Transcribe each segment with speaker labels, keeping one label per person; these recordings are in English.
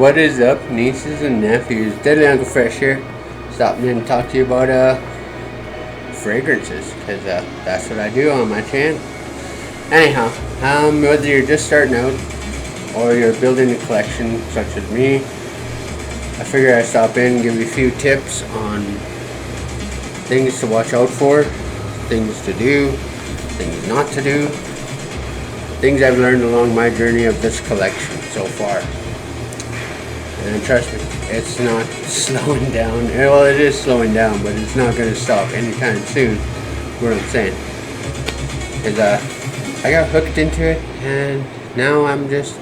Speaker 1: What is up, nieces and nephews? Deadly Uncle Fresh here. Stopping in to talk to you about fragrances, because that's what I do on my channel. Anyhow, whether you're just starting out or you're building a collection such as me, I figure I'd stop in and give you a few tips on things to watch out for, things to do, things not to do, things I've learned along my journey of this collection so far. And trust me, it's not slowing down. Well, it is slowing down, but it's not going to stop anytime soon. What I'm saying is, I got hooked into it, and now I'm just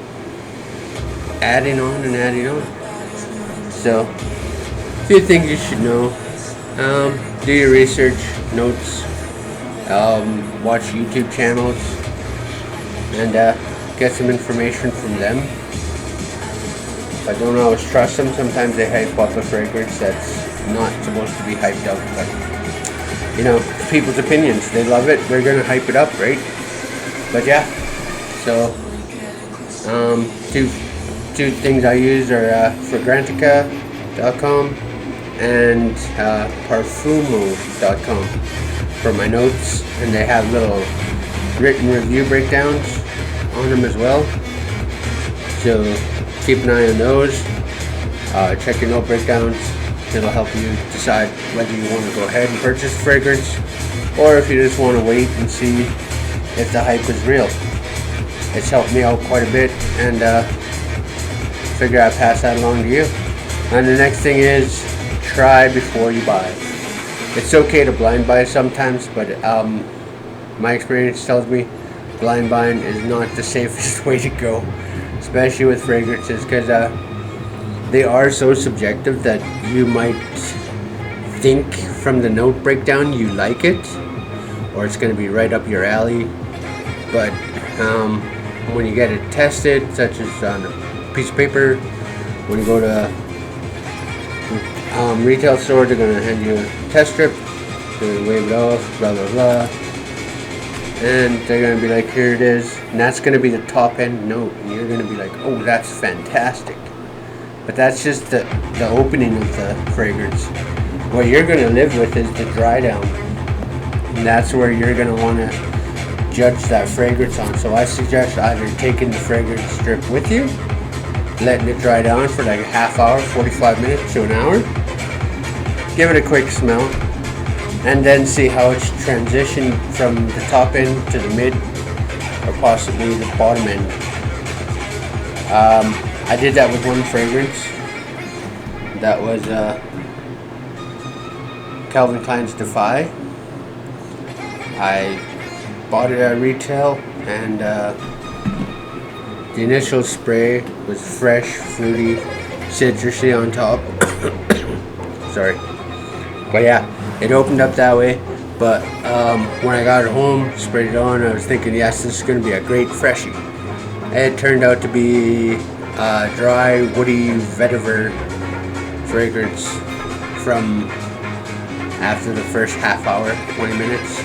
Speaker 1: adding on and adding on. So, a few things you should know. Do your research, notes, watch YouTube channels, and get some information from them. I don't always trust them. Sometimes they hype up a fragrance that's not supposed to be hyped up, but you know, people's opinions. They love it. They're gonna hype it up, right? But yeah. So, two things I use are Fragrantica.com and Parfumo.com for my notes, and they have little written review breakdowns on them as well. So keep an eye on those. Check your note breakdowns. It'll help you decide whether you want to go ahead and purchase a fragrance, or if you just want to wait and see if the hype is real. It's helped me out quite a bit, and figure I'd pass that along to you. And the next thing is, try before you buy. It's okay to blind buy sometimes, but my experience tells me blind buying is not the safest way to go, especially with fragrances, because they are so subjective that you might think from the note breakdown you like it, or it's going to be right up your alley, but when you get it tested, such as on a piece of paper, when you go to retail store, they're going to hand you a test strip, they're going to wave it off, blah blah blah, and they're going to be like, here it is, and that's going to be the top end note, and you're going to be like, oh, that's fantastic. But that's just the opening of the fragrance. What you're going to live with is the dry down, and that's where you're going to want to judge that fragrance on. So I suggest either taking the fragrance strip with you, letting it dry down for like a half hour, 45 minutes to an hour, give it a quick smell, and then see how it's transitioned from the top end to the mid, or possibly the bottom end. I did that with one fragrance. That was Calvin Klein's Defy. I bought it at retail, and the initial spray was fresh, fruity, citrusy on top. Sorry. But yeah, it opened up that way. But when I got it home, sprayed it on, I was thinking, yes, this is going to be a great freshie. It turned out to be a dry, woody vetiver fragrance from after the first half hour, 20 minutes.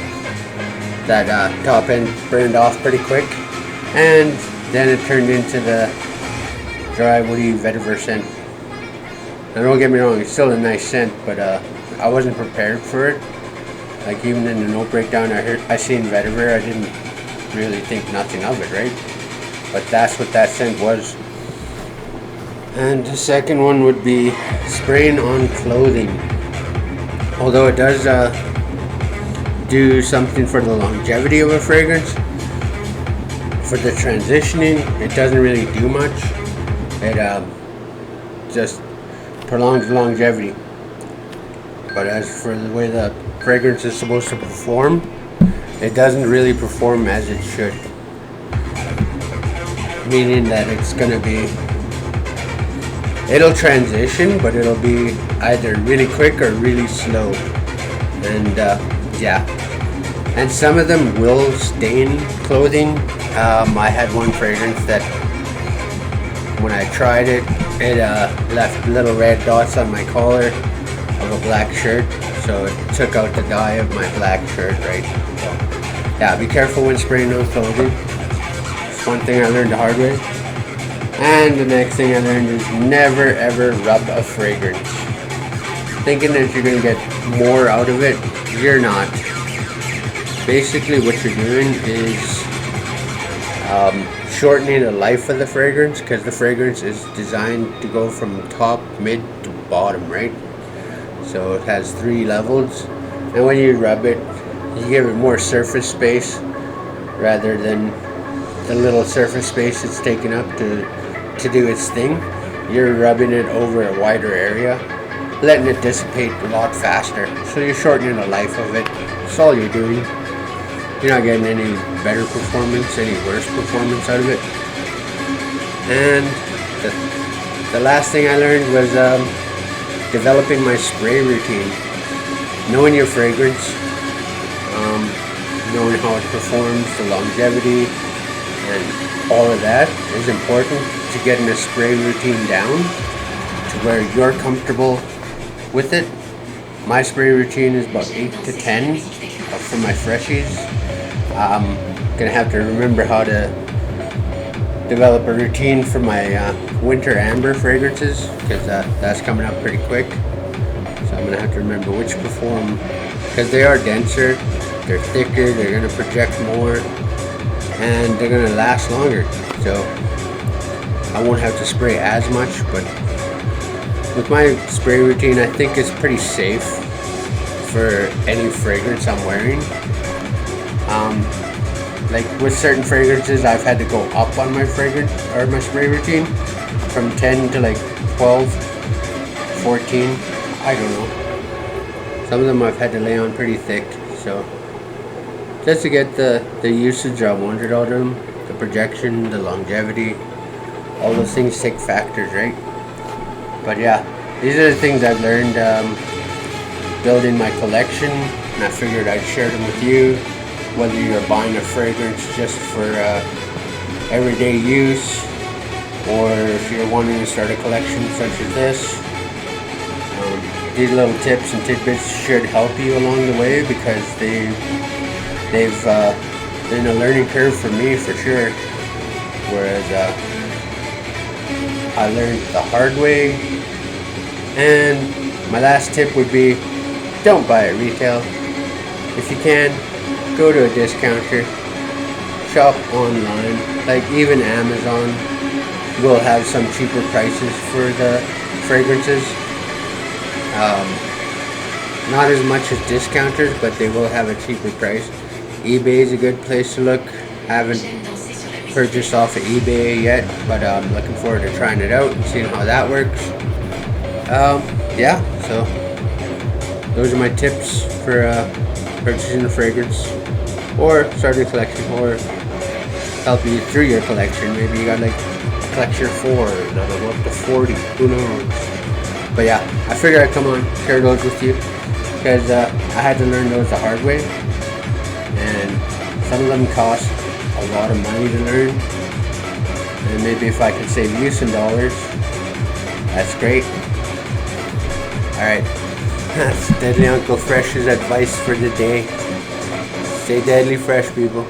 Speaker 1: That top end burned off pretty quick, and then it turned into the dry, woody vetiver scent. Now don't get me wrong, it's still a nice scent, but I wasn't prepared for it. Like, even in the note breakdown, I seen vetiver, I didn't really think nothing of it, right? But that's what that scent was. And the second one would be spraying on clothing. Although it does do something for the longevity of a fragrance, for the transitioning, it doesn't really do much. It just prolongs longevity. But as for the way the fragrance is supposed to perform, it doesn't really perform as it should. Meaning that it's gonna be, it'll transition, but it'll be either really quick or really slow. And yeah, and some of them will stain clothing. I had one fragrance that when I tried it, it left little red dots on my collar of a black shirt, so it took out the dye of my black shirt, right? So yeah, be careful when spraying on clothing. It's one thing I learned the hard way. And the next thing I learned is never ever rub a fragrance. Thinking that you're gonna get more out of it, you're not. Basically what you're doing is shortening the life of the fragrance, because the fragrance is designed to go from top, mid to bottom, right? So it has 3 levels, and when you rub it, you give it more surface space rather than the little surface space it's taken up to do its thing. You're rubbing it over a wider area, letting it dissipate a lot faster. So you're shortening the life of it. That's all you're doing. You're not getting any better performance, any worse performance out of it. And the last thing I learned was developing my spray routine. Knowing your fragrance, knowing how it performs, the longevity, and all of that is important to getting a spray routine down to where you're comfortable with it. My spray routine is about 8 to 10 for my freshies. I'm gonna have to remember how to develop a routine for my winter amber fragrances, because that's coming up pretty quick. So I'm gonna have to remember which perform, because they are denser, they're thicker, they're gonna project more, and they're gonna last longer. So I won't have to spray as much, but with my spray routine, I think it's pretty safe for any fragrance I'm wearing. Like with certain fragrances, I've had to go up on my fragrance or my spray routine from 10 to like 12, 14. I don't know. Some of them I've had to lay on pretty thick. So just to get the usage I wanted out of them, the projection, the longevity, all those things take factors, right? But yeah, these are the things I've learned building my collection, and I figured I'd share them with you. Whether you're buying a fragrance just for everyday use, or if you're wanting to start a collection such as this, these little tips and tidbits should help you along the way, because they've been a learning curve for me for sure. Whereas I learned the hard way. And my last tip would be, don't buy at retail. If you can, go to a discounter, shop online. Like even Amazon will have some cheaper prices for the fragrances. Not as much as discounters, but they will have a cheaper price. eBay is a good place to look. I haven't purchased off of eBay yet, but I'm looking forward to trying it out and seeing how that works. Yeah, so those are my tips for purchasing a fragrance or starting a collection, or help you through your collection. Maybe you got like a collection of 4, another one up to 40, who knows. But yeah, I figured I'd come on, share those with you, because I had to learn those the hard way, and some of them cost a lot of money to learn, and maybe if I could save you some dollars, that's great. Alright, that's Deadly Uncle Fresh's advice for the day. Stay deadly fresh, people.